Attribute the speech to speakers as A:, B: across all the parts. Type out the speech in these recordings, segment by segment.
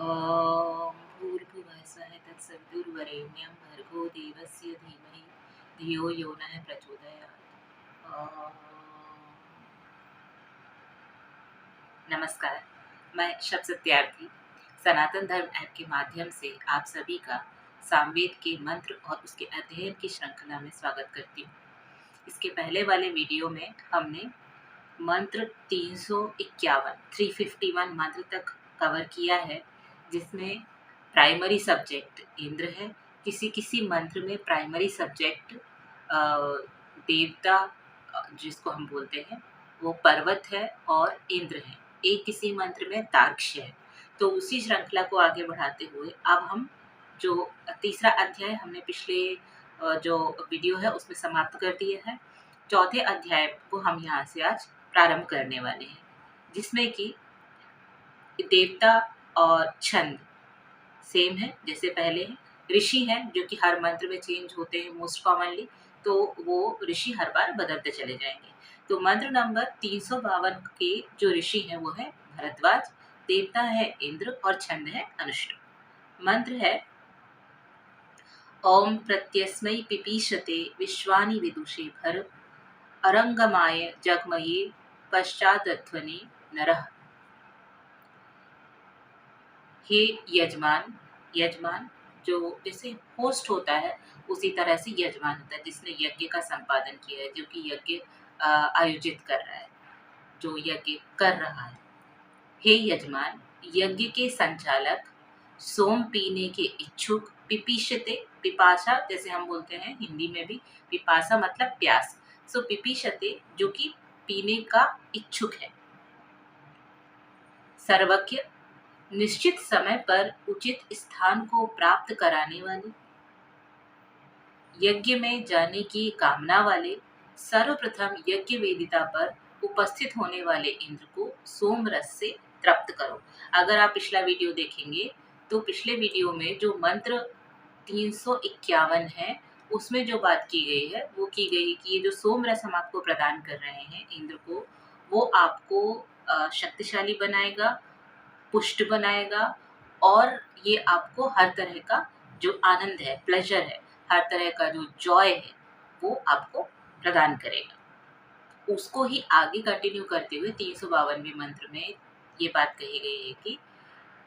A: ॐ भूर्भुवस्सुः तत्सवितुर्वरेण्यं भर्गो देवस्य धीमहि धियो यो नः प्रचोदयात्। नमस्कार, मैं शब्द सत्यार्थी सनातन धर्म ऐप के माध्यम से आप सभी का सामवेद के मंत्र और उसके अध्ययन की श्रृंखला में स्वागत करती हूँ। इसके पहले वाले वीडियो में हमने मंत्र 351 मंत्र तक कवर किया है, जिसमें प्राइमरी सब्जेक्ट इंद्र है। किसी किसी मंत्र में प्राइमरी सब्जेक्ट देवता जिसको हम बोलते हैं वो पर्वत है और इंद्र है। एक किसी मंत्र में तार्क्ष्य है। तो उसी श्रृंखला को आगे बढ़ाते हुए अब हम जो तीसरा अध्याय हमने पिछले जो वीडियो है उसमें समाप्त कर दिया है, चौथे अध्याय को हम यहाँ से आज प्रारंभ करने वाले हैं, जिसमें कि देवता और छंद सेम है जैसे पहले है। ऋषि हैं जो कि हर मंत्र में चेंज होते हैं मोस्ट कॉमनली, तो वो ऋषि हर बार बदलते चले जाएंगे। तो मंत्र नंबर 352 के जो ऋषि हैं वो है भरद्वाज, देवता है इंद्र और छंद है अनुष्ट। मंत्र है ओम प्रत्यस्मै पिपीशते विश्वानि विदुषे भर अरंगमाय जगमये पश्चादध्वनि नरः। हे यजमान, यजमान जो जैसे होस्ट होता है उसी तरह से यजमान होता है, जिसने यज्ञ का संपादन किया है, जो कि यज्ञ आयोजित कर रहा है, जो यज्ञ कर रहा है। हे यजमान, यज्ञ के संचालक, सोम पीने के इच्छुक, पिपीशते पिपासा जैसे हम बोलते हैं हिंदी में भी, पिपासा मतलब प्यास। सो पिपीशते जो कि पीने का इच्छुक है। सर्वज्ञ निश्चित समय पर उचित स्थान को प्राप्त कराने वाले, यज्ञ में जाने की कामना वाले, सर्वप्रथम यज्ञ वेदिका पर उपस्थित होने वाले इंद्र को सोम रस से तृप्त करो। अगर आप पिछला वीडियो देखेंगे तो पिछले वीडियो में जो मंत्र 351 है उसमें जो बात की गई है वो की गई कि ये जो सोम रस हम आपको प्रदान कर रहे हैं इंद्र को, वो आपको शक्तिशाली बनाएगा, पुष्ट बनाएगा और ये आपको हर तरह का जो आनंद है, प्लेजर है, हर तरह का जो जॉय है वो आपको प्रदान करेगा। उसको ही आगे कंटिन्यू करते हुए 352वें मंत्र में ये बात कही गई है कि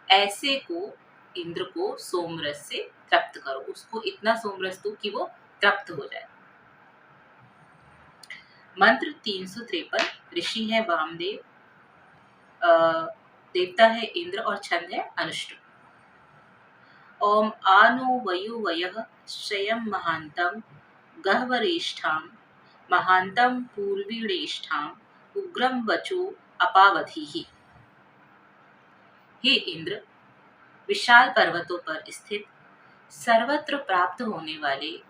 A: ऐसे को इंद्र को सोमरस से तृप्त करो, उसको इतना सोमरस दो कि वो तृप्त हो जाए। मंत्र 353 ऋषि है वामदेव, देवता है इंद्र और छंद है अनुष्ट। ओम आनो वयो वयः श्रयं महांतम गह्वरेष्ठां महांतम पूर्वीणेष्ठां उग्रम वचो अपावधि। हे इंद्र, विशाल पर्वतों पर स्थित सर्वत्र प्राप्त होने वाले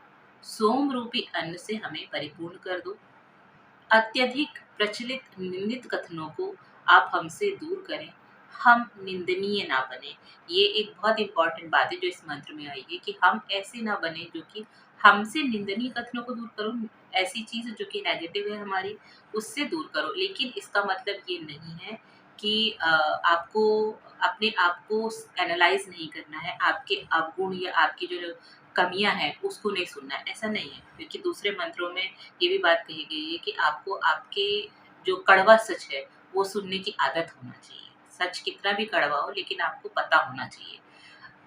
A: सोम रूपी अन्न से हमें परिपूर्ण कर दो। अत्यधिक प्रचलित निंदित कथनों को आप हमसे दूर करें, हम निंदनीय ना बने। ये एक बहुत इंपॉर्टेंट बात है जो इस मंत्र में आई है कि हम ऐसे ना बने जो कि हमसे निंदनीय कथनों को दूर करो, ऐसी चीज जो कि नेगेटिव है हमारी उससे दूर करो। लेकिन इसका मतलब ये नहीं है कि आपको अपने आप को एनालाइज नहीं करना है, आपके अवगुण या आपकी जो कमियां हैं उसको नहीं सुनना है, ऐसा नहीं है। क्योंकि दूसरे मंत्रों में ये भी बात कही गई है कि आपको आपके जो कड़वा सच है वो सुनने की आदत होना चाहिए। सच कितना भी कड़वा हो लेकिन आपको पता होना चाहिए।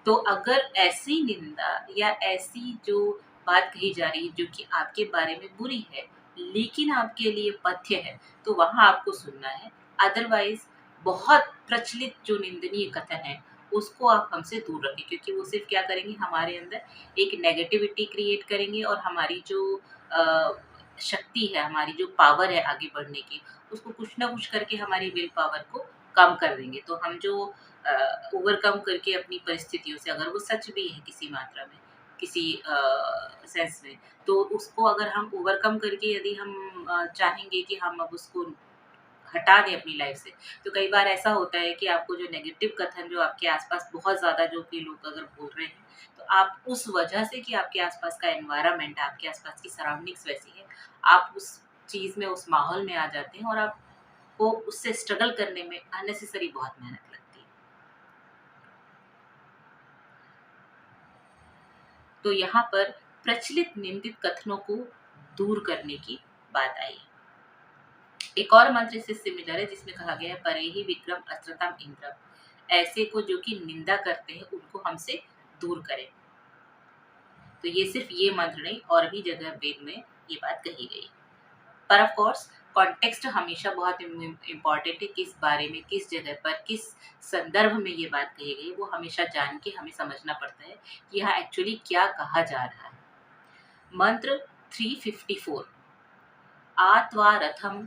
A: तो अगर ऐसी निंदा या ऐसी जो बात कही जा रही है जो कि आपके बारे में बुरी है लेकिन आपके लिए पथ्य है, तो वहां आपको सुनना है। अदरवाइज बहुत प्रचलित जो निंदनीय कथन है उसको आप हमसे दूर रखें, क्योंकि वो सिर्फ क्या करेंगे, हमारे अंदर एक नेगेटिविटी क्रिएट करेंगे और हमारी जो शक्ति है, हमारी जो पावर है आगे बढ़ने की, उसको कुछ ना कुछ करके हमारी विल पावर को कम कर देंगे। तो हम जो ओवरकम करके अपनी परिस्थितियों से, अगर वो सच भी है किसी मात्रा में, किसी सेंस में, तो उसको अगर हम ओवरकम करके यदि हम चाहेंगे कि हम अब उसको हटा दें अपनी लाइफ से, तो कई बार ऐसा होता है कि आपको जो नेगेटिव कथन जो आपके आसपास बहुत ज़्यादा जो कि लोग अगर बोल रहे हैं, तो आप उस वजह से कि आपके आसपास का एनवायरनमेंट, आपके आसपास की सराउंडिंग्स वैसी है, आप उस चीज़ में, उस माहौल में आ जाते हैं और आपको उससे स्ट्रगल करने में अननेसेसरी बहुत मेहनत लगती है। तो यहाँ पर प्रचलित निंदित कथनों को दूर करने की बात आई। एक और मंत्र इससे सिमिलर है जिसमें कहा गया है परे ही विक्रम अस्त्रतम इंद्रम, ऐसे को जो कि निंदा करते हैं उनको हमसे दूर करें। तो ये सिर्फ ये मंत्र नहीं, और भी जगह वेद में ये बात कही गई। पर ऑफ कोर्स कॉन्टेक्स्ट हमेशा बहुत इम्पॉर्टेंट है, किस बारे में, किस जगह पर, किस संदर्भ में ये बात कही गई, वो हमेशा जान के हमें समझना पड़ता है कि यहाँ एक्चुअली क्या कहा जा रहा है। मंत्र 354, आत्वा रथम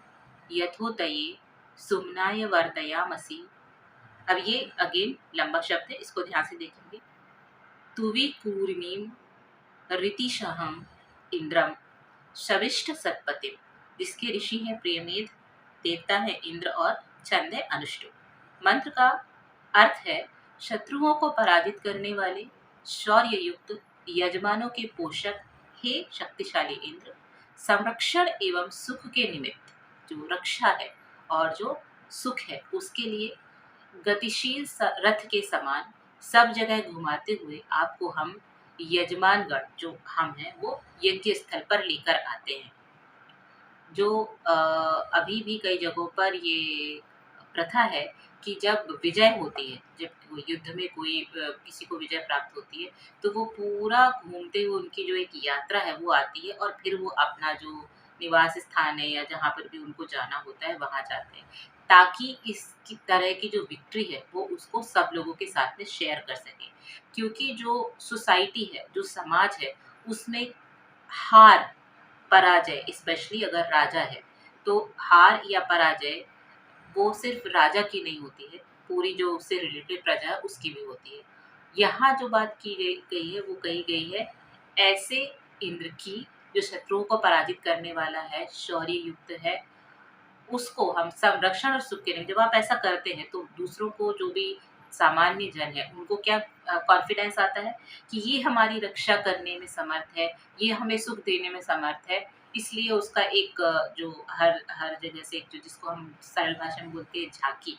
A: यथोदये सुम्नाय वर्धयामसि। अब ये अगेन लंबा शब्द है, इसको ध्यान से देखेंगे। तुवि कूर्मीम ऋतिशहम इंद्रम शविष्ठ सत्पतिम, जिसके ऋषि है प्रियमेध, देवता है इंद्र और छंद है अनुष्टु। मंत्र का अर्थ है शत्रुओं को पराजित करने वाले शौर्य युक्त यजमानों के पोषक हे शक्तिशाली इंद्र, संरक्षण एवं सुख के निमित्त, जो रक्षा है और जो सुख है उसके लिए गतिशील रथ के समान सब जगह घुमाते हुए आपको हम यजमानगण जो हम हैं वो यज्ञ स्थल पर लेकर आते हैं। जो अभी भी कई जगहों पर ये प्रथा है कि जब विजय होती है, जब युद्ध में कोई किसी को विजय प्राप्त होती है, तो वो पूरा घूमते हुए उनकी जो एक यात्रा है वो आती है और फिर वो अपना जो निवास स्थान है या जहाँ पर भी उनको जाना होता है वहाँ जाते हैं, ताकि इस तरह की जो विक्ट्री है वो उसको सब लोगों के साथ में शेयर कर सके। क्योंकि जो सोसाइटी है, जो समाज है, उसमें हार पराजय, स्पेशली अगर राजा है तो हार या पराजय वो सिर्फ राजा की नहीं होती है, पूरी जो उससे रिलेटेड प्रजा है उसकी भी होती है। यहाँ जो बात की गई है वो कही गई है ऐसे इंद्र की जो शत्रुओं को पराजित करने वाला है, शौर्य युक्त है, उसको हम संरक्षण और सुख के लिए, जब आप ऐसा करते हैं तो दूसरों को, जो भी सामान्य जन है, उनको क्या कॉन्फिडेंस आता है कि ये हमारी रक्षा करने में समर्थ है, ये हमें सुख देने में समर्थ है। इसलिए उसका एक जो हर हर जगह से एक जो जिसको हम सरल भाषा में बोलते हैं झांकी,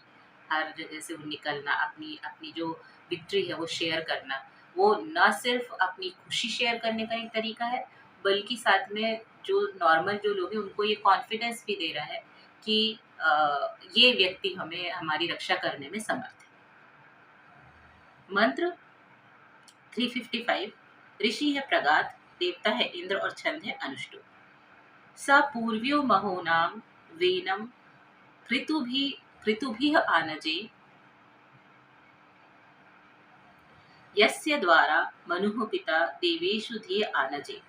A: हर जगह से वो निकलना, अपनी अपनी जो विक्ट्री है वो शेयर करना, वो न सिर्फ अपनी खुशी शेयर करने का एक तरीका है, बल्कि साथ में जो नॉर्मल जो लोग हैं उनको ये कॉन्फिडेंस भी दे रहा है कि ये व्यक्ति हमें हमारी रक्षा करने में समर्थ है। मंत्र 355, ऋषि है प्रगात, देवता है इंद्र और छंद है अनुष्टु। स पूर्व्यो महो नाम वेनम ऋतुभिः आनजे, यस्य द्वारा मनुः पिता देवेषु धिय आनजे।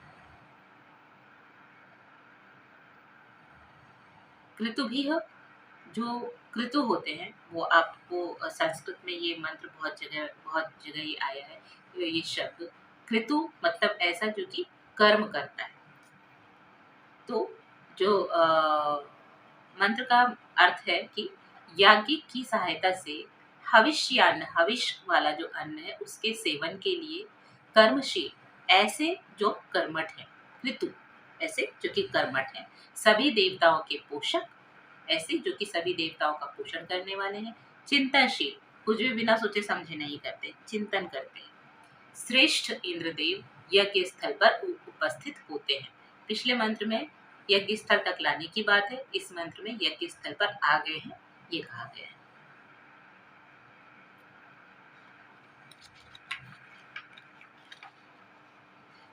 A: क्रतुभिः, जो क्रतु होते हैं वो आपको संस्कृत में ये मंत्र बहुत जगह ये आया है, ये शब्द क्रतु मतलब ऐसा जो कि कर्म करता है। तो जो मंत्र का अर्थ है कि याज्ञिक की सहायता से हविष्यान्न, हविष वाला जो अन्न है उसके सेवन के लिए कर्मशील, ऐसे जो कर्मठ है, ऋतु ऐसे जो कि कर्मठ है, सभी देवताओं के पोषक, ऐसे जो कि सभी देवताओं का पोषण करने वाले हैं, चिंतनशील, कुछ भी बिना सोचे समझे नहीं करते, चिंतन करते हैं, श्रेष्ठ इंद्रदेव यज्ञ स्थल पर उपस्थित होते हैं। पिछले मंत्र में यज्ञ स्थल तक लाने की बात है, इस मंत्र में यज्ञ स्थल पर आ गए हैं ये कहा गया है।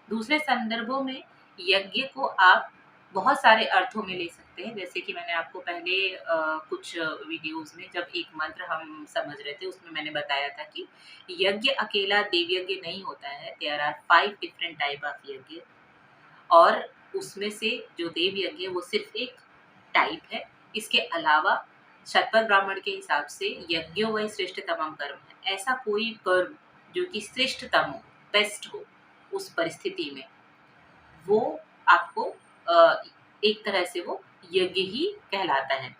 A: दूसरे संदर्भों में यज्ञ को आप बहुत सारे अर्थों में ले सकते हैं, जैसे कि मैंने आपको पहले कुछ वीडियोस में जब एक मंत्र हम समझ रहे थे उसमें मैंने बताया था कि यज्ञ अकेला देव यज्ञ नहीं होता है, there are 5 different type of यज्ञ, और उसमें से जो देव यज्ञ है वो सिर्फ एक टाइप है। इसके अलावा शतपथ ब्राह्मण के हिसाब से यज्ञो वही श्रेष्ठतमम कर्म है, ऐसा कोई कर्म जो कि श्रेष्ठतम हो, बेस्ट हो उस परिस्थिति में, वो आपको एक तरह से वो यज्ञ ही कहलाता है।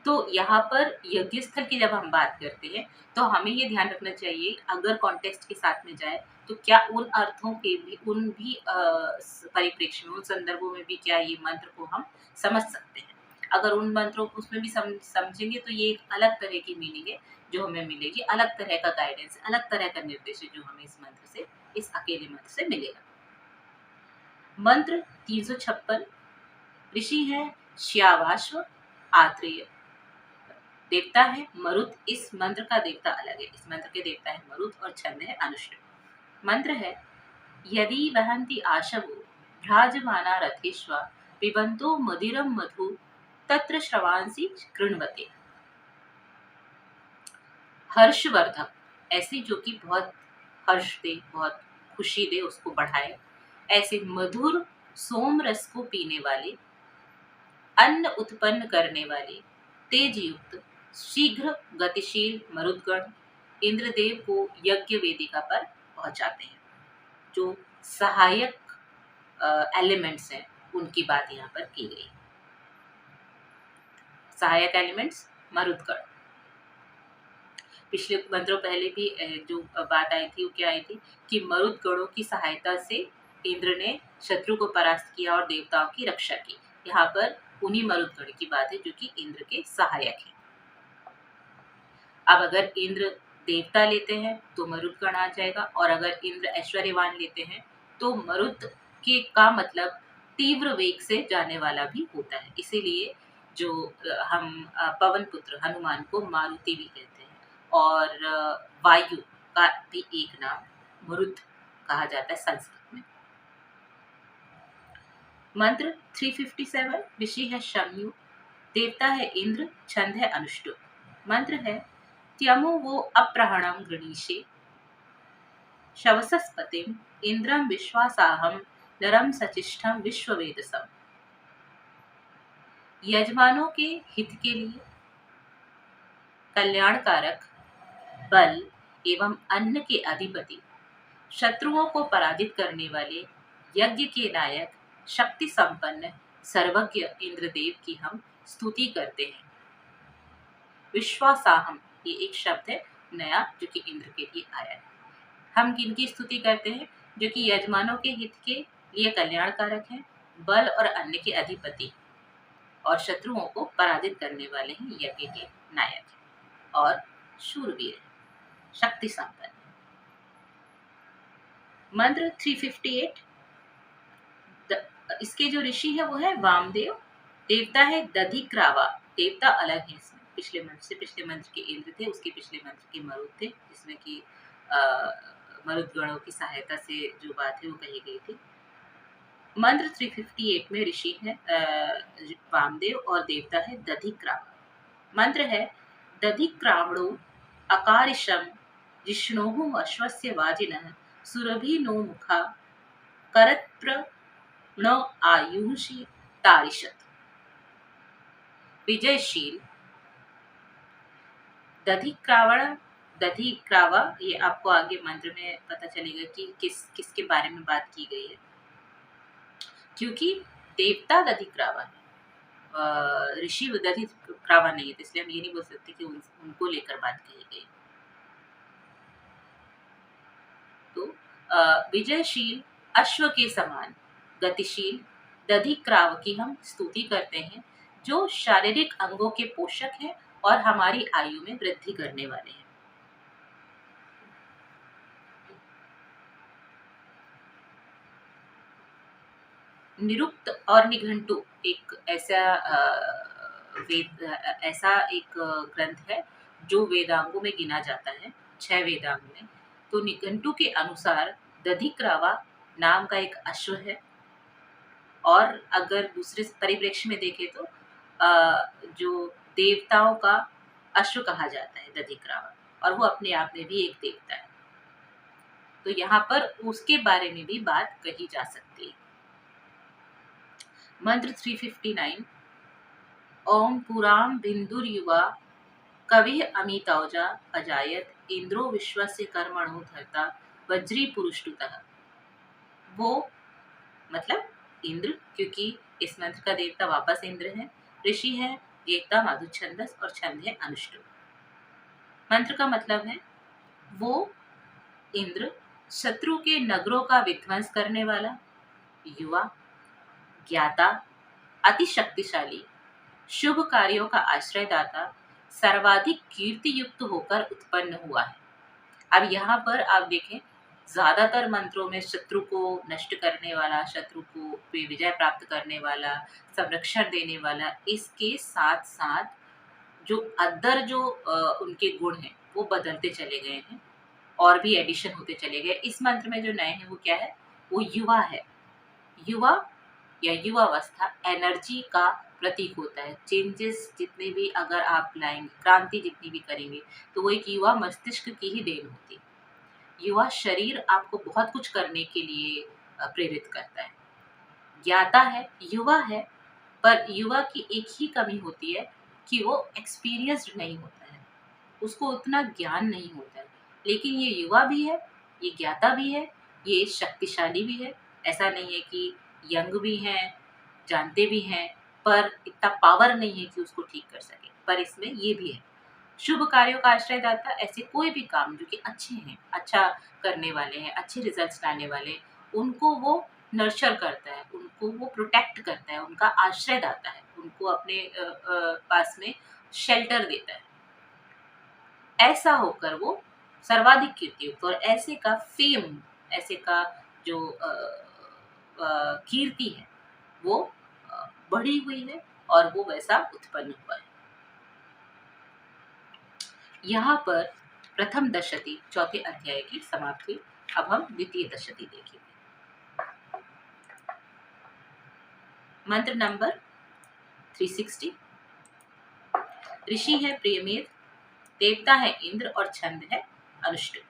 A: तो यहाँ पर यज्ञ स्थल की जब हम बात करते हैं तो हमें ये ध्यान रखना चाहिए, अगर कॉन्टेक्स्ट के साथ में जाए तो क्या उन अर्थों के भी, उन भी परिप्रेक्ष्य में, उन संदर्भों में भी क्या ये मंत्र को हम समझ सकते हैं। अगर उन मंत्रों को उसमें भी समझेंगे तो ये एक अलग तरह की मीनिंग है जो हमें मिलेगी, अलग तरह का गाइडेंस, अलग तरह का निर्देश है जो हमें इस मंत्र से, इस अकेले मंत्र से मिलेगा। मंत्र 356। ऋषि है श्यावाश्व आत्रेय। देवता है मरुत। इस मंत्र का देवता अलग है, इस मंत्र के देवता है मरुत और छंद है अनुष्ट। मंत्र है यदि वहन्ति आशवो भ्राजमाना रथेश्वा पिबन्तो मदिरम मधु तत्र श्रवांसि कृण्वते। हर्षवर्धक, ऐसे जो कि बहुत हर्ष दे, बहुत खुशी दे, उसको बढ़ाए, ऐसे मधुर सोम रस को पीने वाले, अन्न उत्पन्न करने वाले, तेज युक्त, शीघ्र गतिशील मरुदगण इंद्रदेव को यज्ञ वेदिका पर पहुंचाते हैं। जो सहायक एलिमेंट्स हैं उनकी बात यहाँ पर की गई। सहायक एलिमेंट्स मरुदगण। पिछले मंत्रों पहले भी जो बात आई थी वो क्या आई थी कि मरुदगणों की सहायता से इंद्र ने शत्रु को परास्त किया और देवताओं की रक्षा की। यहाँ पर उन्हीं मरुदगण की बात है जो कि इंद्र के सहायक हैं। अब अगर इंद्र देवता लेते हैं तो मरुदगण आ जाएगा, और अगर इंद्र ऐश्वर्यवान लेते हैं तो मरुद के का मतलब तीव्र वेग से जाने वाला भी होता है। इसीलिए जो हम पवन पुत्र हनुमान को मारुति भी कहते हैं, और वायु का भी एक नाम मरुद कहा जाता है संस्कृत में। मंत्र 357। ऋषि है शम्यु। देवता है इंद्र। छंद है अनुष्टुप। मंत्र है त्यमो वो अप्रहणम गृणीषे शवसस्पतिम इंद्रम विश्वासाहम नरम सचिष्ठम विश्ववेदसम। यजमानों के हित के लिए कल्याणकारक, बल एवं अन्न के अधिपति, शत्रुओं को पराजित करने वाले, यज्ञ के नायक, शक्ति संपन्न, सर्वज्ञ इंद्रदेव की हम स्तुति करते हैं। विश्वासाहम, ये एक शब्द है नया जो कि इंद्र के लिए आया है। हम किनकी स्तुति करते हैं? जो कि यजमानों के हित के लिए कल्याणकारक हैं, बल और अन्न के अधिपति, और शत्रुओं को पराजित करने वाले हैं, यज्ञ के नायक हैं, और शूरवीर, शक्ति संपन्न। मंत्र 358। इसके जो ऋषि है वो है वामदेव। देवता है दधिक्रावा। देवता अलग है इसमें, पिछले मंत्र के इंद्र थे, उसके पिछले मंत्र के मरुद थे, जिसमें कि मरुदगणों की सहायता से जो बात है वो कही गई थी। मंत्र 358 में ऋषि है वामदेव और देवता है दधिक्रावा। मंत्र है दधिक्रावणो अकारिशम जिष्णोः अश्वस्य वाजिनः सुरभि नो मुखा करत्प्र न आयुषि तारिशत। विजयशील। दधिक्रावा, ये आपको आगे मंत्र में पता चलेगा कि किसके बारे में बात की गई है, क्योंकि देवता दधिक्रावा है, ऋषि दधिक्रावा नहीं है, तो इसलिए हम ये नहीं बोल सकते कि उनको लेकर बात कही गई। तो विजयशील, अश्व के समान गतिशील दधिक्राव की हम स्तुति करते हैं, जो शारीरिक अंगों के पोषक हैं और हमारी आयु में वृद्धि करने वाले हैं। निरुक्त और निघंटु एक ऐसा एक ग्रंथ है जो वेदांगों में गिना जाता है, 6 वेदांग में। तो निघंटु के अनुसार दधिक्रावा नाम का एक अश्व है, और अगर दूसरे परिप्रेक्ष्य में देखें तो जो देवताओं का अश्व कहा जाता है दधिक्रावा, और वो अपने आप में भी एक देवता है। तो यहाँ पर उसके बारे में भी बात कही जा सकती है। मंत्र 359। ओम पुराम बिंदुर्युवा कवि अमितौजा अजायत इंद्रो विश्वस्य कर्मणो धर्ता वज्री पुरुषुतः। वो मतलब इंद्र, क्योंकि इस मंत्र का देवता वापस इंद्र है। ऋषि है देवता माधुछंदस और छंद है अनुष्टुप। मंत्र का मतलब है वो इंद्र शत्रु के नगरों का विध्वंस करने वाला, युवा, ज्ञाता, अति शक्तिशाली, शुभ कार्यों का आश्रयदाता, सर्वाधिक कीर्ति युक्त होकर उत्पन्न हुआ है। अब यहाँ पर आप देखें, ज़्यादातर मंत्रों में शत्रु को नष्ट करने वाला, शत्रु को पे विजय प्राप्त करने वाला, संरक्षण देने वाला, इसके साथ-साथ जो अदर जो उनके गुण हैं, वो बदलते चले गए हैं और भी एडिशन होते चले गए। इस मंत्र में जो नए हैं वो क्या है? वो युवा है। युवा या युवावस्था एनर्जी का प्रतीक होता है। चेंजेस जितने भी अगर आप लाएँगे, क्रांति जितनी भी करेंगे, तो वो एक युवा मस्तिष्क की ही देन होती है। युवा शरीर आपको बहुत कुछ करने के लिए प्रेरित करता है। ज्ञाता है, युवा है, पर युवा की एक ही कमी होती है कि वो एक्सपीरियंस्ड नहीं होता है, उसको उतना ज्ञान नहीं होता है। लेकिन ये युवा भी है, ये ज्ञाता भी है, ये शक्तिशाली भी है। ऐसा नहीं है कि यंग भी हैं, जानते भी हैं, पर इतना पावर नहीं है कि उसको ठीक कर सके, पर इसमें ये भी है। शुभ कार्यों का आश्रय दाता, ऐसे कोई भी काम जो कि अच्छे हैं, अच्छा करने वाले हैं, अच्छे रिजल्ट्स लाने वाले हैं, उनको वो नर्चर करता है, उनको वो प्रोटेक्ट करता है, उनका आश्रय दाता है, उनको अपने पास में शेल्टर देता है। ऐसा होकर वो सर्वाधिक कीर्तियुक्त, और ऐसे का फेम, ऐसे का जो कीर्ति है वो बढ़ी हुई है और वो वैसा उत्पन्न हुआ है। यहाँ पर प्रथम दशति चौथे अध्याय की समाप्ति हुई। अब हम द्वितीय दशति देखेंगे। मंत्र नंबर 360। ऋषि है प्रियमेध, देवता है इंद्र और छंद है अनुष्टुप।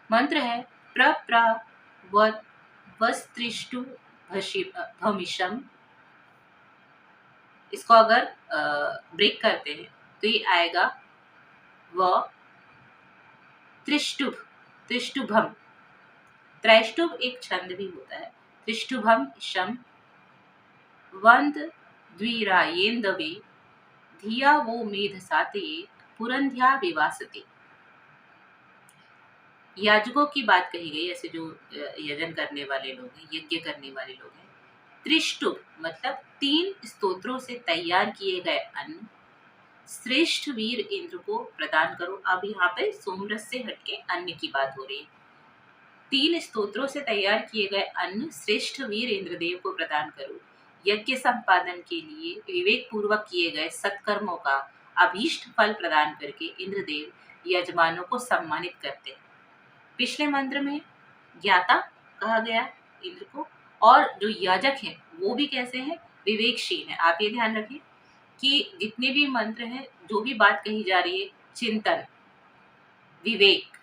A: मंत्र है वस्त्रिष्टु भमिशम। इसको अगर ब्रेक करते हैं तो ये आएगा व त्रिष्टुभ, त्रिष्टुभम। त्रैष्टुभ एक छंद भी होता है। त्रिष्टुभम शम वंद द्विरायेन्दवे धिया वो मेध सातये पुरंध्या विवासते। याजकों की बात कही गई, ऐसे जो यजन करने वाले लोग हैं, यज्ञ करने वाले लोग हैं। त्रिष्टुभ मतलब 3 स्तोत्रों से तैयार किए गए अन्न श्रेष्ठ वीर इंद्र को प्रदान करो। अब यहाँ पे सोमरस से हटके अन्न की बात हो रही है। 3 स्तोत्रों से तैयार किए गए अन्न श्रेष्ठ वीर इंद्रदेव को प्रदान करो। यज्ञ संपादन के लिए विवेक पूर्वक किए गए सत्कर्मों का अभीष्ट फल प्रदान करके इंद्रदेव यजमानों को सम्मानित करते हैं। पिछले मंत्र में ज्ञाता कहा गया इंद्र को, और जो याजक हैं वो भी कैसे हैं? विवेकशील हैं। आप ये ध्यान रखें कि जितने भी मंत्र हैं, जो भी बात कही जा रही है, चिंतन, विवेक,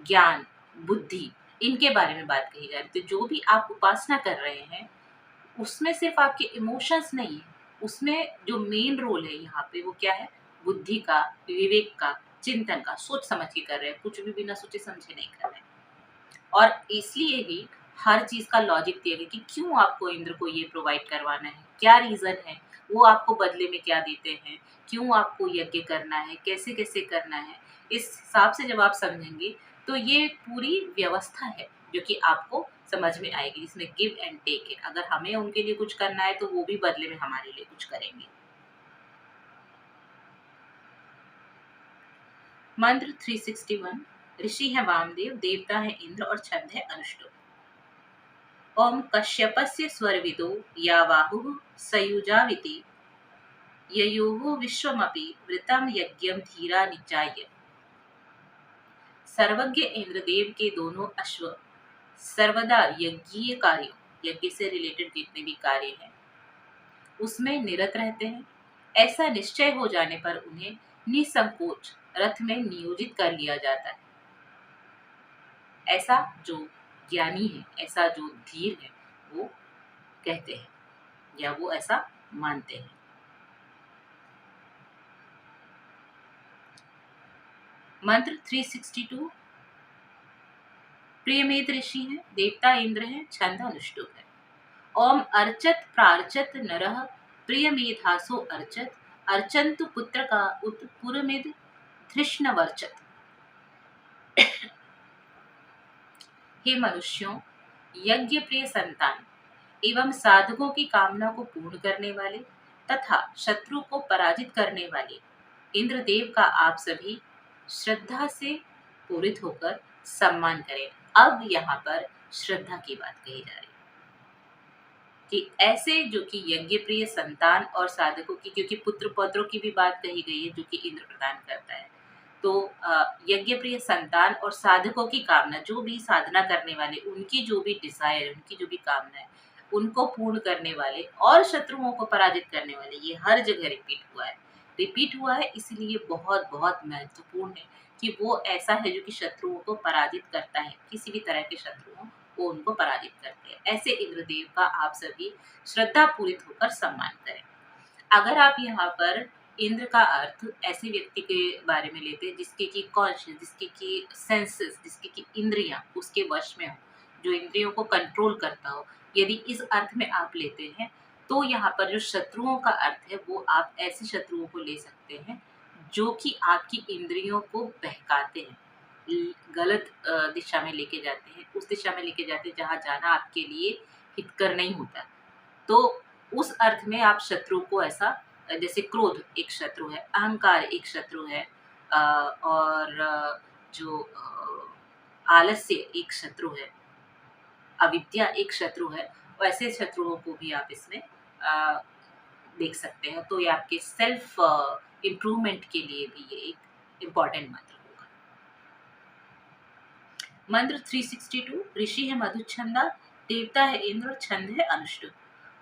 A: ज्ञान, बुद्धि, इनके बारे में बात कही जा रही है। तो जो भी आप उपासना कर रहे हैं उसमें सिर्फ आपके इमोशंस नहीं है, उसमें जो मेन रोल है यहाँ पे वो क्या है? बुद्धि का, विवेक का, चिंतन का। सोच समझ के कर रहे हैं, कुछ भी बिना सोचे समझे नहीं कर रहे हैं। और इसलिए भी हर चीज का लॉजिक दिया गया कि क्यों आपको इंद्र को ये प्रोवाइड करवाना है, क्या रीजन है, वो आपको बदले में क्या देते हैं, क्यों आपको यज्ञ करना है, कैसे कैसे करना है। इस हिसाब से जब आप समझेंगे तो ये पूरी व्यवस्था है जो कि आपको समझ में आएगी, जिसमें गिव एंड टेक है। अगर हमें उनके लिए कुछ करना है तो वो भी बदले में हमारे लिए कुछ करेंगे। मंत्र 361। ऋषि है वामदेव, देवता है इंद्र और छंद है अनुष्टुप। ओम कश्यपस्य स्वरविदो यावाहुः सयुजाविति ययुः विश्वमपि वृतं यज्ञं धीरा निचाय। सर्वज्ञ इंद्रदेव के दोनों अश्व सर्वदा यज्ञीय कार्यों, यज्ञ से रिलेटेड जितने भी कार्य हैं उसमें निरत रहते हैं। ऐसा निश्चय हो जाने पर उन्हें निसंकोच रथ में नियोजित कर लिया जाता है। ऐसा जो ज्ञानी है, ऐसा जो धीर है, वो कहते हैं या वो ऐसा मानते हैं। मंत्र 362। प्रियमेध ऋषि हैं, देवता इंद्र हैं, छंद अनुष्टुप है। ओम अर्चत प्रार्चत नरः प्रियमेधासो अर्चत अर्चन्तु पुत्र का उत पुरमिद धृष्णवर्चत। हे मनुष्यों, यज्ञ प्रिय संतान एवं साधकों की कामना को पूर्ण करने वाले तथा शत्रु को पराजित करने वाले इंद्रदेव का आप सभी श्रद्धा से पूरित होकर सम्मान करें। अब यहाँ पर श्रद्धा की बात कही जा रही है कि ऐसे जो कि यज्ञ प्रिय संतान और साधकों की, क्योंकि पुत्र पौत्रों की भी बात कही गई है जो कि इंद्र प्रदान करता है, तो यज्ञ प्रिय संतान और साधकों की कामना, जो भी साधना करने वाले, उनकी जो भी डिजायर, उनकी जो भी कामना है, उनको पूर्ण करने वाले और शत्रुओं को पराजित करने वाले, ये हर जगह रिपीट हुआ है, इसलिए बहुत बहुत महत्वपूर्ण है कि वो ऐसा है जो कि शत्रुओं को पराजित करता है, किसी भी तरह के शत्रुओं वो उनको पराजित करते हैं। ऐसे इंद्रदेव का आप सभी श्रद्धा पूरित होकर सम्मान करें। अगर आप यहाँ पर इंद्र का अर्थ ऐसे व्यक्ति के बारे में लेते हैं जिसके की कॉन्शियस, जिसके की सेंसेस, जिसके की इंद्रियां उसके वश में हो, जो इंद्रियों को कंट्रोल करता हो, यदि इस अर्थ में आप लेते हैं तो यहाँ पर जो शत्रुओं का अर्थ है वो आप ऐसे शत्रुओं को ले सकते हैं जो कि आपकी इंद्रियों को बहकाते हैं, गलत दिशा में लेके जाते हैं, उस दिशा में लेके जाते हैं जहाँ जाना आपके लिए हितकर नहीं होता। तो उस अर्थ में आप शत्रु को ऐसा, जैसे क्रोध एक शत्रु है, अहंकार एक शत्रु है, और जो आलस्य एक शत्रु है, अविद्या एक शत्रु है, वैसे शत्रुओं को भी आप इसमें देख सकते हैं। तो ये आपके सेल्फ इम्प्रूवमेंट के लिए भी ये एक इम्पॉर्टेंट मंत्र होगा। मंत्र 362 ऋषि है मधुछंदा, देवता है इंद्र, छंद है अनुष्टुप।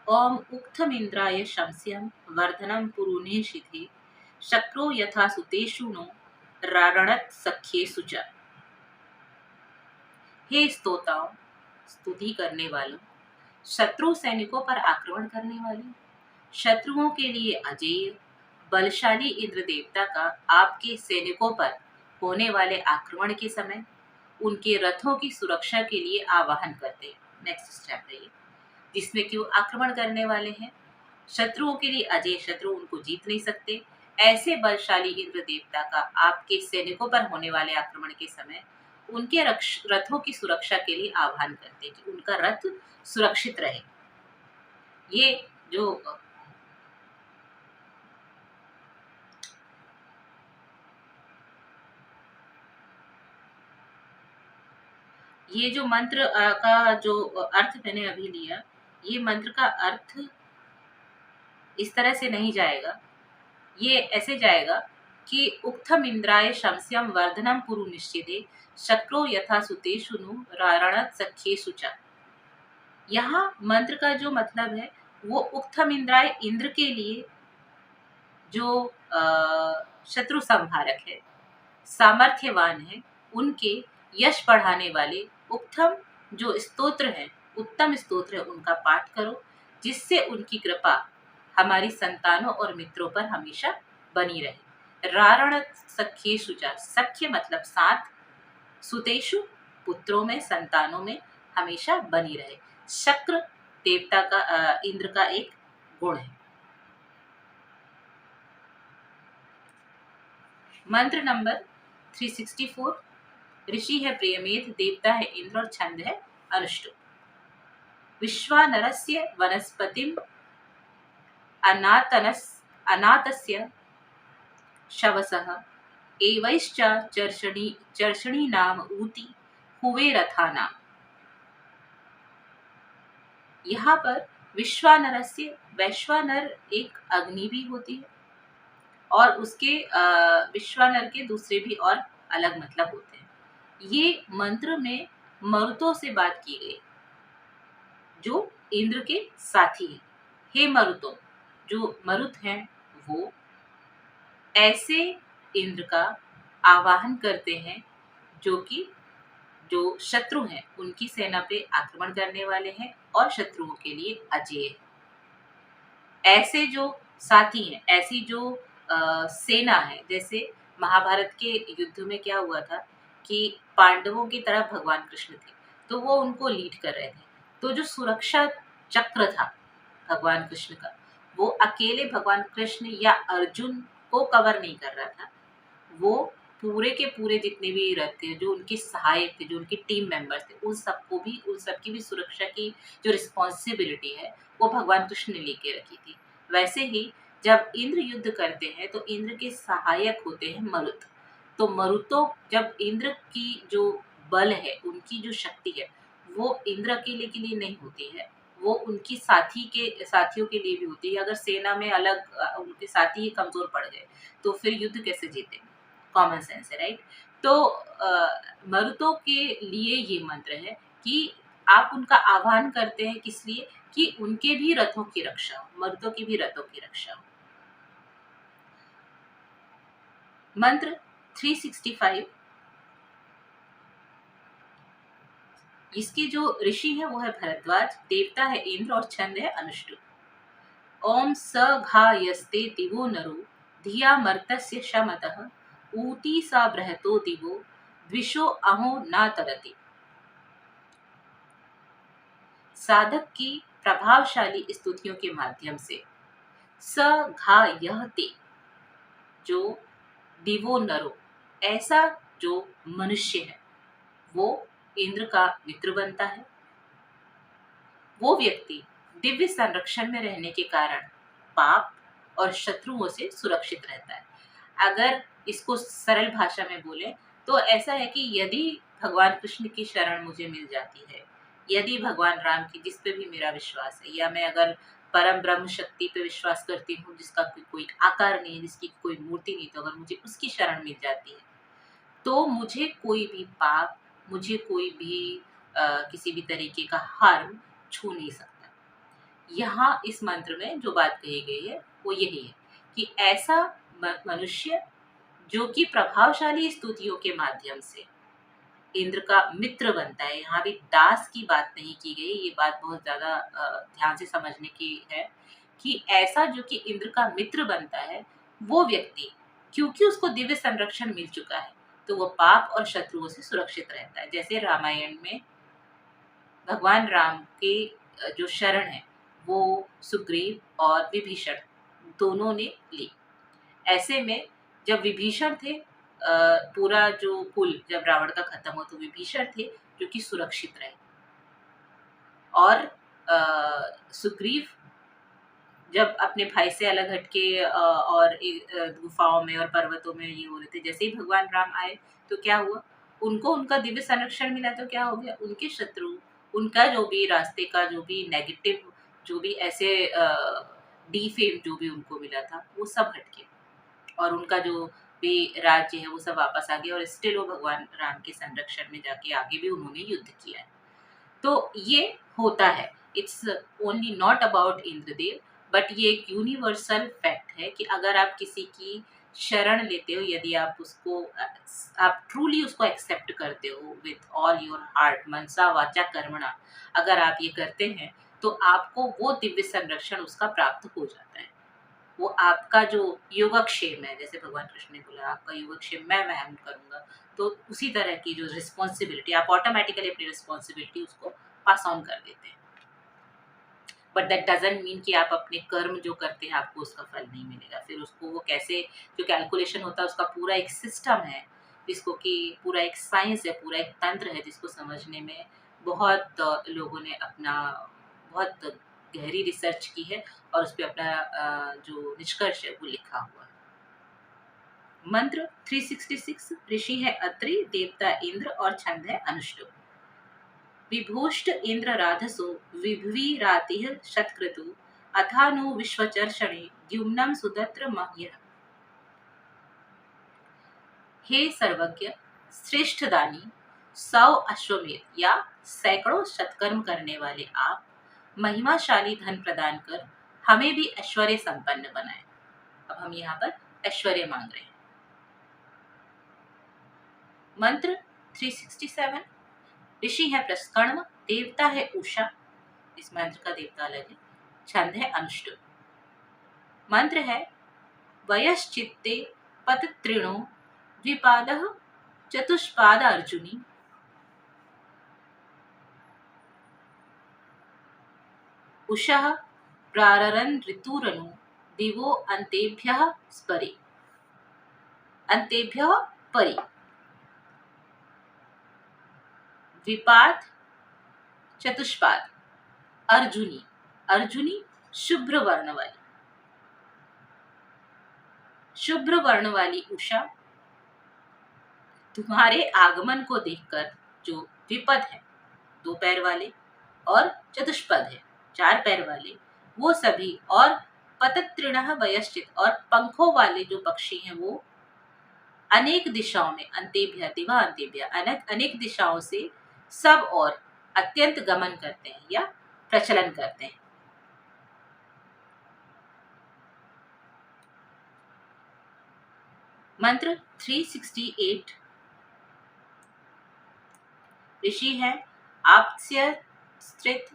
A: ओम उक्थम इंद्राय शंस्यम वर्धनम पुरुने शिथे, शक्रो यथा सुतेषु नो रारणत सख्येषु च। हे स्तोताओं, स्तुति करने वालों, शत्रु सैनिकों पर आक्रमण करने वाले, शत्रुओं के लिए अजेय बलशाली इंद्र देवता का आपके सैनिकों पर होने वाले आक्रमण के समय उनके रथों की सुरक्षा के लिए आवाहन करते हैं। नेक्स्ट स्टेप है ये, जिसमें कि वो आक्रमण करने वाले हैं, शत्रुओं के लिए अजय, शत्रु उनको जीत नहीं सकते, ऐसे बलशाली इंद्र देवता का आपके सैनिकों पर होने वाले आक्रमण के समय उनके रथों की सुरक्षा के लिए आह्वान करते हैं कि उनका रथ सुरक्षित रहे। ये जो मंत्र का जो अर्थ मैंने अभी लिया, ये मंत्र का अर्थ इस तरह से नहीं जाएगा, ये ऐसे जाएगा कि उक्थम इंद्राय शंस्यम वर्धनम पुरु निश्चिते, शक्रो यथा सुतेषु नु रारणत सख्येषु च। यहाँ मंत्र का जो मतलब है वो उक्थम इंद्राय इंद्र के लिए जो शत्रु संहारक है, सामर्थ्यवान है, उनके यश बढ़ाने वाले उक्थम जो स्तोत्र है, उत्तम स्तोत्र है, उनका पाठ करो, जिससे उनकी कृपा हमारी संतानों और मित्रों पर हमेशा बनी रहे। रारण सख्येषु च, सख्य मतलब साथ, सुतेषु पुत्रों में, संतानों में हमेशा बनी रहे। शक्र देवता का, इंद्र का एक गुण है। मंत्र नंबर 364 ऋषि है प्रियमेध, देवता है इंद्र और छंद है अनुष्टुप। विश्वानरस्य वनस्पतिम अनातस्य शवसः एवैश्च चर्षणी नाम ऊति हुवे रथानाम। यहाँ पर विश्वानरस्य, वैश्वानर एक अग्नि भी होती है और उसके विश्वानर के दूसरे भी और अलग मतलब होते हैं। ये मंत्र में मरुतों से बात की गई जो इंद्र के साथी हैं। हे मरुतों, जो मरुत हैं वो ऐसे इंद्र का आवाहन करते हैं जो शत्रु हैं उनकी सेना पे आक्रमण करने वाले हैं और शत्रुओं के लिए अजेय है। ऐसे जो साथी हैं, ऐसी जो सेना है, जैसे महाभारत के युद्ध में क्या हुआ था कि पांडवों की तरफ भगवान कृष्ण थे, तो वो उनको लीड कर रहे थे। तो जो सुरक्षा चक्र था भगवान कृष्ण का, वो अकेले भगवान कृष्ण या अर्जुन को कवर नहीं कर रहा था, वो पूरे के पूरे जितने भी रथ थे, जो उनके सहायक थे, जो उनके टीम मेंबर्स थे, उन सबकी भी सुरक्षा की जो रिस्पॉन्सिबिलिटी है वो भगवान कृष्ण ने लेके रखी थी। वैसे ही जब इंद्र युद्ध करते हैं तो इंद्र के सहायक होते हैं मरुत। तो मरुतों, जब इंद्र की जो बल है, उनकी जो शक्ति है, वो इंद्र अकेले के लिए नहीं होती है, वो उनकी साथियों के लिए भी होती है। अगर सेना में उनके साथी ही कमजोर पड़ गए तो फिर युद्ध कैसे जीतेंगे? कॉमन सेंस है, राइट? तो मर्दों के लिए ये मंत्र है कि आप उनका आह्वान करते हैं, किस लिए? कि उनके भी रथों की रक्षा हो, मर्दों की भी रथों की रक्षा हो। मंत्र 365, इसके जो ऋषि है वो है भरद्वाज, देवता है इंद्र और छंद है अनुष्टुप। ओम स घा यस्ते दिवो नरो धिया मर्तस्य शमतः ऊती सा बृहतो दिवो द्विषो अहो न तरति। साधक की प्रभावशाली स्तुतियों के माध्यम से स घा यह ते, जो दिवो नरो, ऐसा जो मनुष्य है वो इंद्र का मित्र बनता है। वो व्यक्ति दिव्य संरक्षण में रहने के कारण पाप और शत्रुओं से सुरक्षित रहता है। अगर इसको सरल भाषा में बोले तो ऐसा है कि यदि भगवान कृष्ण की शरण मुझे मिल जाती है, यदि भगवान राम की, जिस पे भी मेरा विश्वास है, या मैं अगर परम ब्रह्म शक्ति पे विश्वास करती हूँ जिसका कोई आकार नहीं है, जिसकी कोई मूर्ति नहीं, तो अगर मुझे उसकी शरण मिल जाती है तो मुझे कोई भी पाप, मुझे कोई भी किसी भी तरीके का हार्म छू नहीं सकता। यहाँ इस मंत्र में जो बात कही गई है वो यही है कि ऐसा मनुष्य जो कि प्रभावशाली स्तुतियों के माध्यम से इंद्र का मित्र बनता है। यहाँ भी दास की बात नहीं की गई, ये बात बहुत ज्यादा ध्यान से समझने की है कि ऐसा जो कि इंद्र का मित्र बनता है, वो व्यक्ति क्योंकि उसको दिव्य संरक्षण मिल चुका है तो वो पाप और शत्रुओं से सुरक्षित रहता है। जैसे रामायण में भगवान राम के जो शरण है वो सुग्रीव और विभीषण दोनों ने ली। ऐसे में जब विभीषण थे, पूरा जो कुल जब रावण का खत्म हो तो विभीषण थे जो कि सुरक्षित रहे। और सुग्रीव जब अपने भाई से अलग हटके और गुफाओं में और पर्वतों में ये हो रहे थे, जैसे ही भगवान राम आए तो क्या हुआ, उनको उनका दिव्य संरक्षण मिला तो क्या हो गया, उनके शत्रु, उनका जो भी रास्ते का जो भी नेगेटिव, जो भी ऐसे डीफेम जो भी उनको मिला था वो सब हट गया और उनका जो भी राज्य है वो सब वापस आ गया और स्टिल वो भगवान राम के संरक्षण में जाके आगे भी उन्होंने युद्ध किया है। तो ये होता है, it's only not about Indradev, but ये एक यूनिवर्सल फैक्ट है कि अगर आप किसी की शरण लेते हो, यदि आप उसको आप ट्रूली उसको एक्सेप्ट करते हो विथ ऑल योर हार्ट, मनसा वाचा कर्मणा, अगर आप ये करते हैं तो आपको वो दिव्य संरक्षण उसका प्राप्त हो जाता है। वो आपका जो योगक्षेम है, जैसे भगवान कृष्ण ने बोला आपका योगक्षेम मैं वहन करूंगा, तो उसी तरह की जो रिस्पॉन्सिबिलिटी, आप ऑटोमेटिकली अपनी रिस्पॉन्सिबिलिटी उसको पास ऑन कर देते हैं। बट दैट डजंट मीन कि आप अपने कर्म जो करते हैं आपको उसका फल नहीं मिलेगा। फिर उसको वो कैसे, जो कैलकुलेशन होता है उसका पूरा एक सिस्टम है, जिसको कि पूरा एक साइंस है, पूरा एक तंत्र है, जिसको समझने में बहुत लोगों ने अपना बहुत गहरी रिसर्च की है और उस पर अपना जो निष्कर्ष है वो लिखा हुआ है। मंत्र 366, ऋषि है अत्रि, देवता इंद्र और छंद है अनुष्टुप। विभूष्ट इंद्र राधसो विभ्वीरातिः शतक्रतु अथानु विश्वचर्षणे द्युम्नं सुदत्र मह्यः। हे सर्वज्ञ श्रेष्ठ दानी, 100 अश्वमेध या सैकड़ों शतकर्म करने वाले आप महिमाशाली धन प्रदान कर हमें भी ऐश्वर्य संपन्न बनाए। अब हम यहाँ पर ऐश्वर्य मांग रहे हैं। मंत्र 367, ऋषि है प्रस्कण्व, देवता है उषा, इस मंत्र का देवता अलग है, छंद है अनुष्टुप। मंत्र है वयश्चित्ते पतत्रिणो द्विपादः चतुष्पाद अर्जुनी, उषः प्राररन् ऋतुरनु दिवो अन्तेभ्यः स्परि, अन्तेभ्यः परि। द्विपाद चतुष्पाद अर्जुनी, अर्जुनी शुभ्र वर्ण वाली, शुभ्र वर्ण वाली उषा, तुम्हारे आगमन को देखकर जो द्विपद है 2 पैर वाले और चतुष्पद है 4 पैर वाले, वो सभी, और पतत्रिणः वयश्चित और पंखों वाले जो पक्षी हैं वो अनेक दिशाओं में, अंतेभ्य दिवा अंतेभ्य, अनेक दिशाओं से सब और अत्यंत गमन करते हैं या प्रचलन करते हैं। मंत्र 368 ऋषि है आप्स्य स्त्रित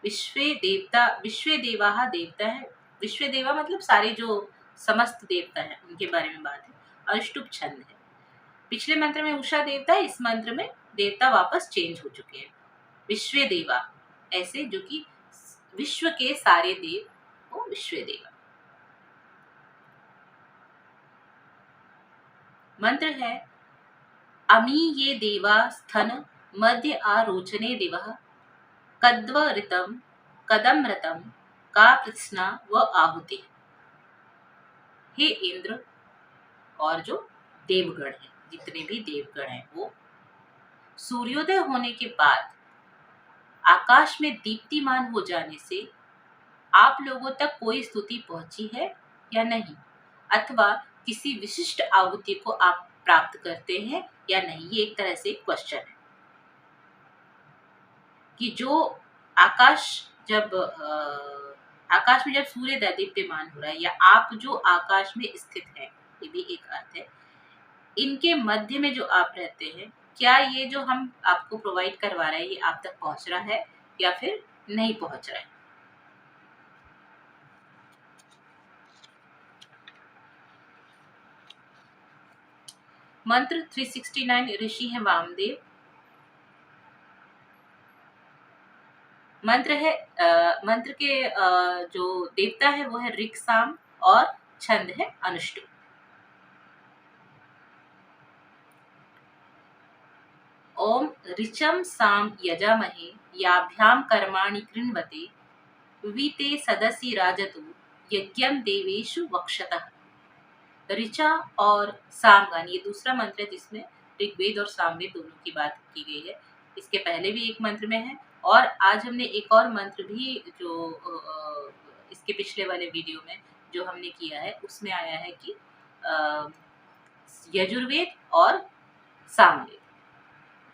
A: विश्वे देवाः देवता है, विश्व देवा मतलब सारे जो समस्त देवता हैं उनके बारे में बात है। अष्टुप छंद है। पिछले मंत्र में उषा देवता है, इस मंत्र में देवता वापस चेंज हो चुके हैं। विश्व देवा ऐसे जो कि विश्व के सारे देव वो विश्व देवा। मंत्र है अमी ये देवा स्थन मध्य आरोचने दिवः कद्वरितम कदमृतम का प्रश्ना व आहुति। हे इंद्र और जो देवगण हैं, जितने भी देवगण हैं, वो सूर्योदय होने के बाद आकाश में दीप्तिमान हो जाने से आप लोगों तक कोई स्तुति पहुंची है या नहीं, अथवा किसी विशिष्ट आहुति को आप प्राप्त करते हैं या नहीं। ये एक तरह से क्वेश्चन है कि जो आकाश में जब सूर्य दीप्यमान हो रहा है, या आप जो आकाश में स्थित है, ये भी एक अर्थ है, इनके मध्य में जो आप रहते हैं, क्या ये जो हम आपको प्रोवाइड करवा रहे हैं ये आप तक पहुंच रहा है या फिर नहीं पहुंच रहा है। मंत्र 369 ऋषि है वामदेव। मंत्र के जो देवता है वो है ऋक् साम और छंद है अनुष्टुप। ओम ऋचम साम यजामहे याभ्याम कर्माणि कृण्वते वीते सदसि राजतु यज्ञम देवेषु वक्षतः। ऋचा और सामगान ये दूसरा मंत्र है जिसमें ऋग्वेद और सामवेद दोनों की बात की गई है। इसके पहले भी एक मंत्र में है, और आज हमने एक और मंत्र भी जो इसके पिछले वाले वीडियो में जो हमने किया है उसमें आया है कि यजुर्वेद और सामवेद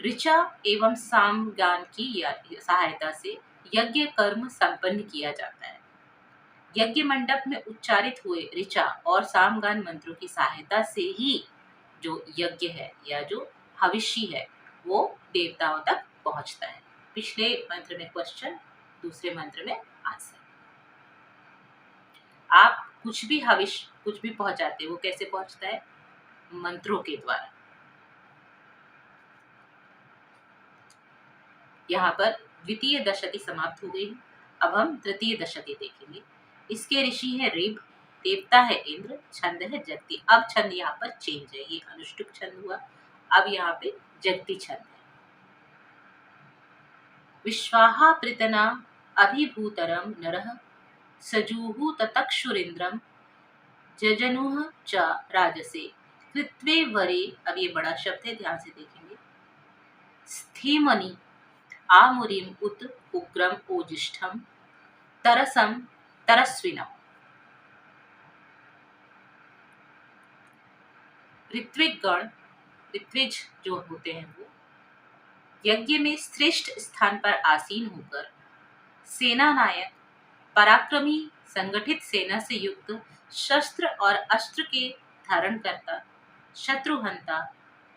A: ऋचा एवं सामगान की सहायता से यज्ञ कर्म संपन्न किया जाता है। यज्ञ मंडप में उच्चारित हुए ऋचा और सामगान मंत्रों की सहायता से ही जो यज्ञ है या जो हविष्य है वो देवताओं तक पहुंचता है। पिछले मंत्र में क्वेश्चन, दूसरे मंत्र में आंसर। आप कुछ भी हविष्य कुछ भी पहुंचाते, वो कैसे पहुंचता है? मंत्रों के द्वारा। यहाँ पर द्वितीय दशति समाप्त हो गई। अब हम तृतीय दशति देखेंगे। इसके ऋषि है ऋभ, देवता है इंद्र, छंद है जगति। अब छंद यहाँ पर चेंज है, ये अनुष्टुप छंद हुआ, अब यहाँ पे जगति छंद है। विश्वाहा पृतना अभिभूतरम नरः सजूहु ततक्षुरिंद्रम जजनुः च राजसे कृत्वे वरे। अब ये बड़ा शब्द है, ध्यान से देखेंगे। स्थीमनि आमुरीम उत उग्रम ओजिष्ठम तरसम तरस्विनम। ऋत्विज जो होते हैं वो यज्ञ में श्रेष्ठ स्थान पर आसीन होकर सेना नायक, पराक्रमी, संगठित सेना से युक्त, शस्त्र और अस्त्र के धारण करता, शत्रुहंता,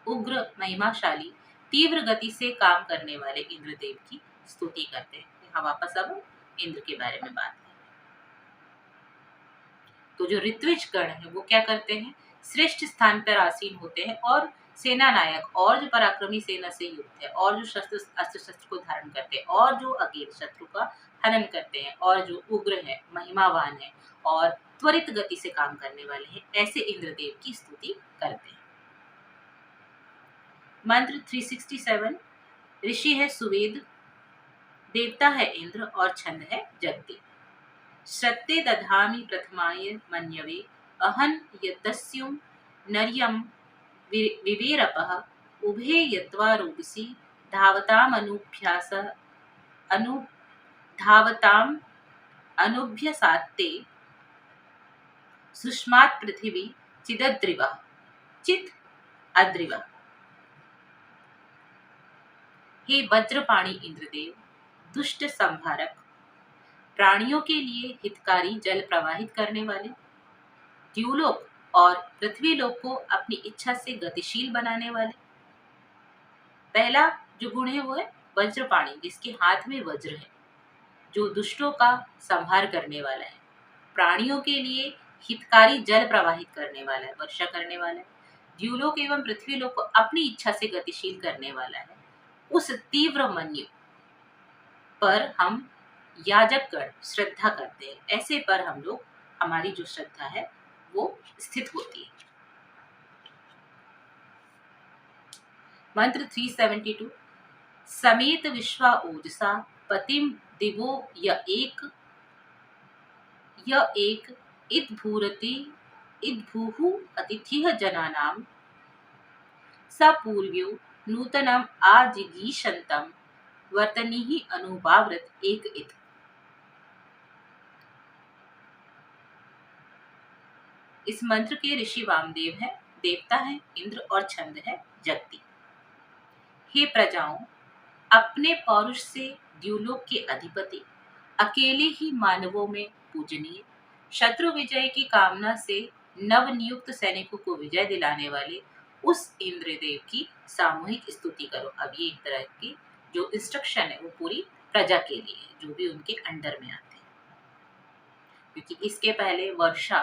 A: उग्र, महिमाशाली, तीव्र गति से काम करने वाले इंद्रदेव की स्तुति करते हैं। यहाँ वापस अब इंद्र के बारे में बात है। तो जो ऋत्विज गण है वो क्या करते हैं? श्रेष्ठ स्थान पर आसीन होते हैं, और सेना नायक, और जो पराक्रमी सेना से युक्त है, और जो अस्त्र शस्त्र को धारण करते हैं, और जो अगेर शत्रु का हनन करते हैं, और जो उग्र है, महिमावान है, और त्वरित गति से काम करने वाले हैं, ऐसे इंद्रदेव की स्तुति करते हैं। मंत्र 367 ऋषि है सुवेद, देवता है इंद्र, और छंद है जगति। श्रत्ते दधामि प्रथमाय मन्यवे अहन यद्दस्युम नर्यम विवेरपः उभे यत्वा रोगसी धावताम अनुभ्यास अनुधावताम अनुभ्यसात्ते सुष्मात् पृथिवी चिदद्रिवा चित अद्रिवा। हे वज्रपाणी इंद्रदेव, दुष्ट संहारक, प्राणियों के लिए हितकारी जल प्रवाहित करने वाले, द्यूलोक और पृथ्वीलोक को अपनी इच्छा से गतिशील बनाने वाले। पहला जो गुण है वो है वज्रपाणी, जिसके हाथ में वज्र है, जो दुष्टों का संहार करने वाला है, प्राणियों के लिए हितकारी जल प्रवाहित करने वाला है, वर्षा करने वाला है, द्यूलोक एवं पृथ्वीलोक को अपनी इच्छा से गतिशील करने वाला है। उस तीव्र मन्यु पर हम याजक कर श्रद्धा करते हैं, ऐसे पर हम लोग, हमारी जो श्रद्धा है वो स्थित होती है। मंत्र 372। समेत विश्वा ओजसा पतिम दिवो य एक इद्भूरति इद्भूहु अतिथिः जनानां स पूर्व्यो नूतनम आजिगीषन्तं वर्तनीः अनुभाव्रत एक इत। इस मंत्र के ऋषि वामदेव है, देवता है इंद्र और छंद है जगती। हे प्रजाओं, अपने पौरुष से द्युलोक के अधिपति, अकेले ही मानवों में पूजनीय, शत्रु विजय की कामना से नवनियुक्त सैनिकों को विजय दिलाने वाले उस इंद्रदेव की सामूहिक स्तुति करो। अब ये एक तरह की जो इंस्ट्रक्शन है वो पूरी प्रजा के लिए है, जो भी उनके अंडर में आते हैं, क्योंकि इसके पहले वर्षा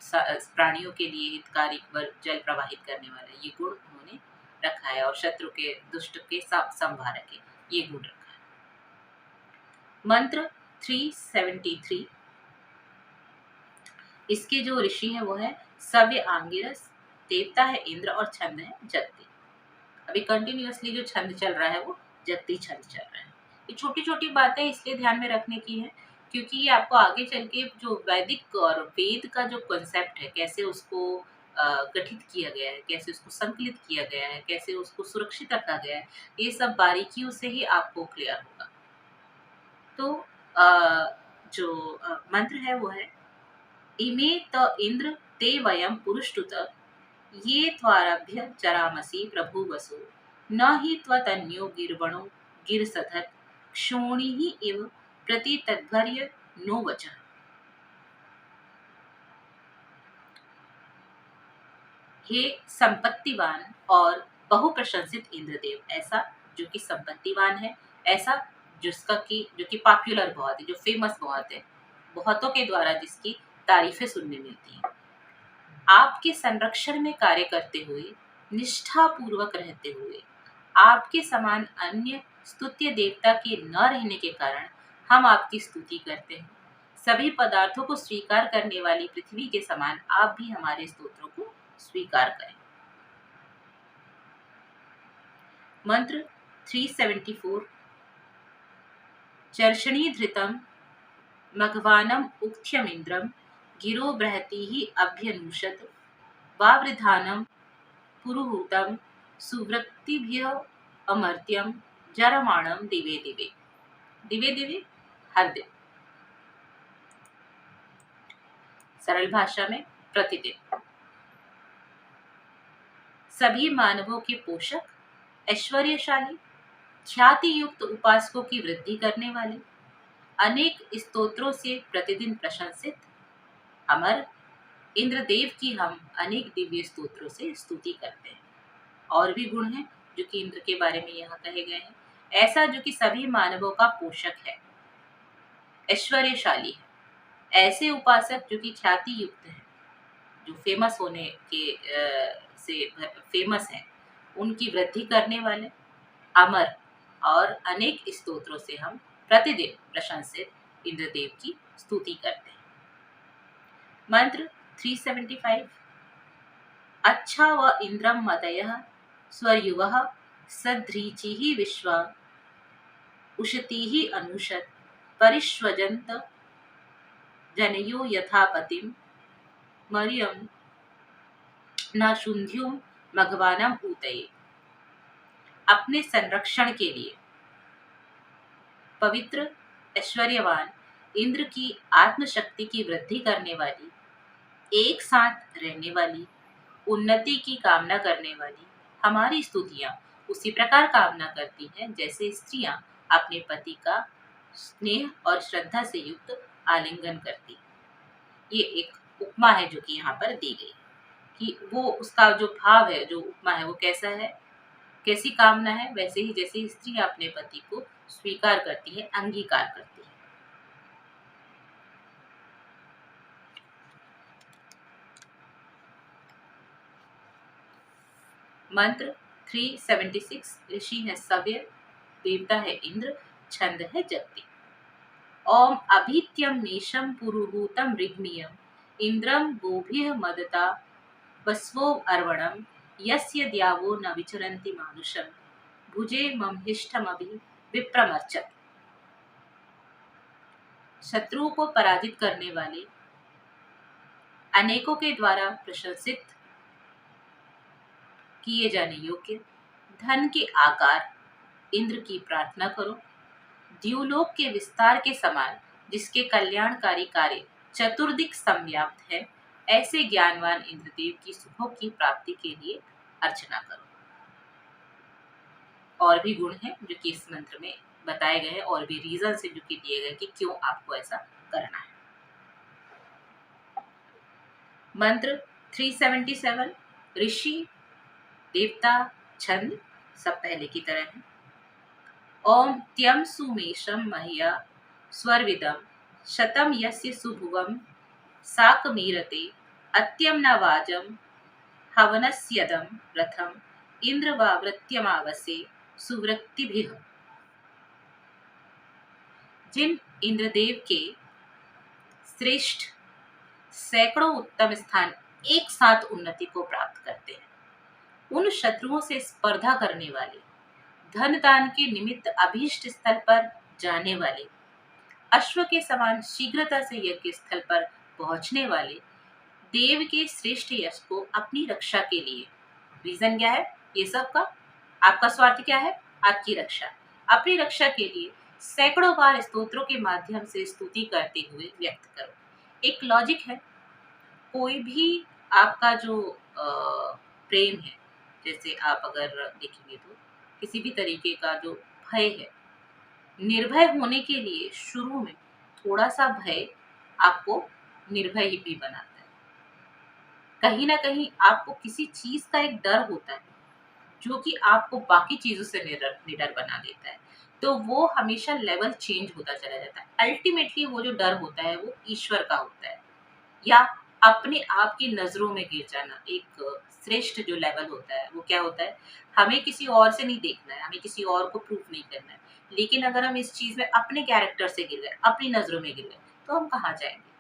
A: प्राणियों के लिए हितकारी जल प्रवाहित करने वाला ये गुण उन्होंने रखा है, और शत्रु के दुष्ट के संहारक है ये गुण रखा है। मंत्र 373। इसके जो ऋषि है वो है सव्य आंगिरस, देवता है इंद्र और छंद है जगती। अभी कंटिन्यूअसली जो छंद चल रहा है वो जगती छंद चल रहा है। ये छोटी छोटी बातें इसलिए ध्यान में रखने की है क्योंकि ये आपको आगे चल के जो वैदिक और वेद का जो कॉन्सेप्ट है, कैसे उसको गठित किया गया है, कैसे उसको संकलित किया गया है, कैसे उसको सुरक्षित रखा गया है, ये सब बारीकियों से ही आपको क्लियर होगा। तो जो मंत्र है वो है इमे त इंद्र ते वयम पुरुष्टुत ये त्वारभ्य चरामसि प्रभु वसु न हि त्वतन्यो गिर्वणो गिरसधत क्षोणिः इव प्रति तद्भर्य नो वचः। हे संपत्तिवान और बहुप्रशंसित इंद्रदेव, ऐसा जो कि संपत्तिवान है, ऐसा जो कि पॉपुलर बहुत है, जो फेमस बहुत है, बहुतों के द्वारा जिसकी तारीफें सुनने मिलती हैं, आपके संरक्षण में कार्य करते हुए, निष्ठा पूर्वक रहते हुए, आपके समान अन्य स्तुत्य देवता के न रहने के कारण हम आपकी स्तुति करते हैं। सभी पदार्थों को स्वीकार करने वाली पृथ्वी के समान आप भी हमारे स्तोत्रों को स्वीकार करें। मंत्र 374। चर्षणी धृतम मघवानम उक्थ्यमिंद्रम गिरो बृहतिः अभ्यनुषत वावृधानम पुरुहूतम सुवृत्तिभ्य अमर्त्यम जरमाणम दिवे दिवे दिवे दिवे हर दिन। सरल भाषा में प्रतिदिन। सभी मानवों के पोषक, ऐश्वर्यशाली, ख्याति युक्त उपासकों की वृद्धि करने वाले, अनेक स्तोत्रों से प्रतिदिन प्रशंसित अमर इंद्रदेव की हम अनेक दिव्य स्तोत्रों से स्तुति करते हैं। और भी गुण हैं जो कि इंद्र के बारे में यहाँ कहे गए हैं। ऐसा जो कि सभी मानवों का पोषक है, ऐश्वर्यशाली है, ऐसे उपासक जो कि ख्याति युक्त है, जो फेमस होने के से फेमस है, उनकी वृद्धि करने वाले, अमर, और अनेक स्तोत्रों से हम प्रतिदिन प्रशंसित इंद्रदेव की स्तुति करते हैं। मंत्र 375। अच्छा व इंद्रम मदयः स्वयुवः सध्रीचिः विश्वा उशतीः अनुषत परिष्वजन्त जनयो यथापतिम मरियम न शुन्ध्युम मघवानम ऊतये। अपने संरक्षण के लिए पवित्र, ऐश्वर्यवान इंद्र की आत्मशक्ति की वृद्धि करने वाली, एक साथ रहने वाली, उन्नति की कामना करने वाली हमारी स्तुतियां उसी प्रकार कामना करती हैं जैसे स्त्रियां अपने पति का स्नेह और श्रद्धा से युक्त आलिंगन करती। ये एक उपमा है जो कि यहाँ पर दी गई कि वो उसका जो भाव है, जो उपमा है वो कैसा है, कैसी कामना है, वैसे ही जैसे स्त्री अपने पति को स्वीकार करती है, अंगीकार करती है। मंत्र 376। ऋषि है सव्य, देवता है इंद्र, छंद है जगति। ओम अभित्यम नेशम पुरुहूतम ऋग्मियम इंद्रम गोभिः मदता वस्वो अर्वणम यस्य द्यावो न विचरन्ति मानुषम भुजे ममहिष्ठमभि विप्रमर्चत। शत्रुओं को पराजित करने वाले, अनेकों के द्वारा प्रशंसित किए जाने योग्य, धन के आकार इंद्र की प्रार्थना करो। द्यूलोक के विस्तार के समान जिसके कल्याणकारी कार्य चतुर्दिक संव्याप्त है, ऐसे ज्ञानवान इंद्रदेव की सुखों की प्राप्ति के लिए अर्चना करो। और भी गुण हैं जो कि इस मंत्र में बताए गए हैं, और भी रीजन से जो कि दिए गए कि क्यों आपको ऐसा करना है। मंत्र 377। ऋषि, देवता, छंद सब पहले की तरह है। ओम त्यम सुमेशम मह्या स्वर्विदम शतम यस्य सुभुवम साकमीरते अत्यम न वाजम हवनस्यदम रथम इंद्रवावृत्यमावसे सुवृत्तिभिः। जिन इंद्रदेव के श्रेष्ठ सैकड़ों उत्तम स्थान एक साथ उन्नति को प्राप्त करते हैं, उन शत्रुओं से स्पर्धा करने वाले, धन दान के निमित्त अभीष्ट स्थल पर जाने वाले, अश्व के समान शीघ्रता से यज्ञ स्थल पर पहुंचने वाले देव के श्रेष्ठ यश को अपनी रक्षा के लिए, रीजन क्या है ये सब का, आपका स्वार्थ क्या है, आपकी रक्षा, अपनी रक्षा के लिए सैकड़ों बार स्तोत्रों के माध्यम से स्तुति करते हुए व्यक्त करो। एक लॉजिक है, कोई भी आपका जो प्रेम है, जैसे आप अगर देखेंगे तो किसी भी तरीके का जो भय है, निर्भय होने के लिए शुरू में थोड़ा सा भय आपको निर्भय ही भी बनाता है। कहीं ना कहीं आपको किसी चीज का एक डर होता है जो कि आपको बाकी चीजों से निडर बना देता है, तो वो हमेशा लेवल चेंज होता चला जाता है। अल्टीमेटली वो जो डर होता है वो ईश्वर का होता है, या अपने आप की नजरों में गिर जाना। एक श्रेष्ठ जो लेवल होता है वो क्या होता है, हमें किसी और से नहीं देखना है, हमें किसी और को प्रूफ नहीं करना है, लेकिन अगर हम इस चीज में अपने कैरेक्टर से गिर गए, अपनी नजरों में गिर गए, तो हम कहाँ जाएंगे।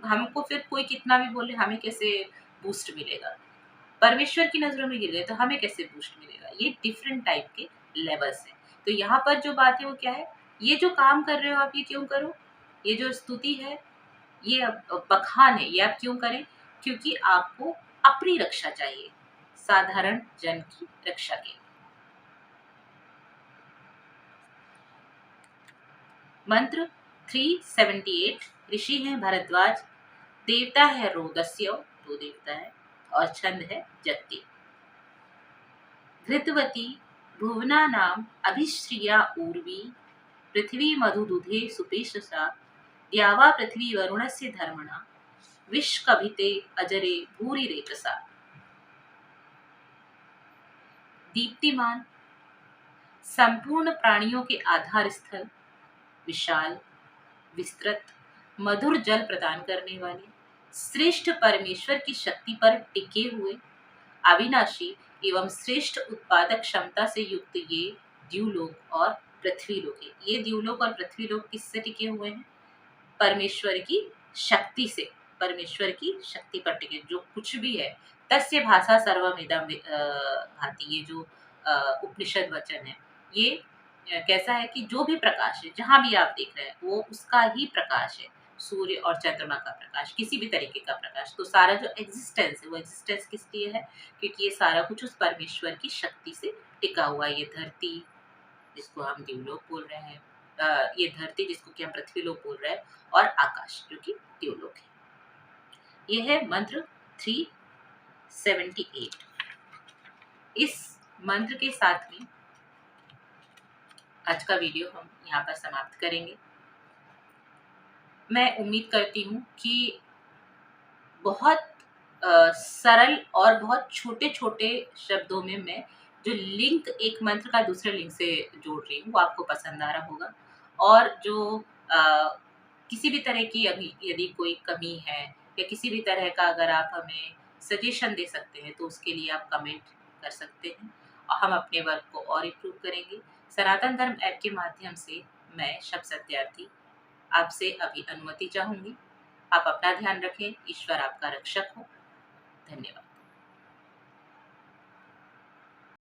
A: हमको फिर कोई कितना भी बोले हमें कैसे बूस्ट मिलेगा। परमेश्वर की नजरों में गिर गए तो हमें कैसे बूस्ट मिलेगा। ये डिफरेंट टाइप के लेवल्स हैं। तो यहाँ पर जो बात है वो क्या है, ये जो काम कर रहे हो आप ये क्यों करो, ये जो स्तुति है, ये बखान है, ये आप क्यों करें, क्योंकि आपको अपनी रक्षा चाहिए, साधारण जन की रक्षा के लिए। मंत्र 378। ऋषि है भरद्वाज, देवता है रोदस्य, दो देवता है, और छंद है जगति। धृतवती भुवना नाम अभिश्रिया उर्वी पृथ्वी मधुदुधे सुपेशसा द्यावा पृथ्वी वरुणस्य धर्मणा विश्वकभिते अजरे भूरि रेतसा। दीप्तिमान, संपूर्ण प्राणियों के आधार स्थल, विशाल, विस्तृत, मधुर जल प्रदान करने वाले, श्रेष्ठ परमेश्वर की शक्ति पर टिके हुए, अविनाशी एवं श्रेष्ठ उत्पादक क्षमता से युक्त ये द्यूलोक और पृथ्वी लोक है। ये द्यूलोक और पृथ्वी लोक किससे टिके हुए हैं, परमेश्वर की शक्ति से, परमेश्वर की शक्ति पर टिके। जो कुछ भी है, तस्य भाषा सर्वमिदं भाति, ये जो उपनिषद वचन है, ये कैसा है कि जो भी प्रकाश है, जहां भी आप देख रहे हैं वो उसका ही प्रकाश है, सूर्य और चंद्रमा का प्रकाश, किसी भी तरीके का प्रकाश। तो सारा जो एग्जिस्टेंस है वो एग्जिस्टेंस किस लिए है? क्योंकि ये सारा कुछ उस परमेश्वर की शक्ति से टिका हुआ है। ये धरती जिसको हम देवलोक बोल रहे हैं, ये धरती जिसको कि हम पृथ्वीलोक बोल रहे हैं, और आकाश जो कि देवलोक है। ये है मंत्र 378। इस मंत्र के साथ में आज का वीडियो हम यहाँ पर समाप्त करेंगे। मैं उम्मीद करती हूँ कि बहुत सरल और बहुत छोटे-छोटे शब्दों में मैं जो लिंक एक मंत्र का दूसरे लिंक से जोड़ रही हूँ, वो आपको पसंद आ रहा होगा। और जो किसी भी तरह की अभी यदि कोई कमी है या किसी भी तरह का अगर आप हमें सजेशन दे सकते हैं, तो उसके लिए आप कमेंट कर सकते हैं और हम अपने वर्क को और इम्प्रूव करेंगे। सनातन धर्म ऐप के माध्यम से मैं शब्द सत्यार्थी आपसे अभी अनुमति चाहूँगी। आप अपना ध्यान रखें, ईश्वर आपका रक्षक हो। धन्यवाद।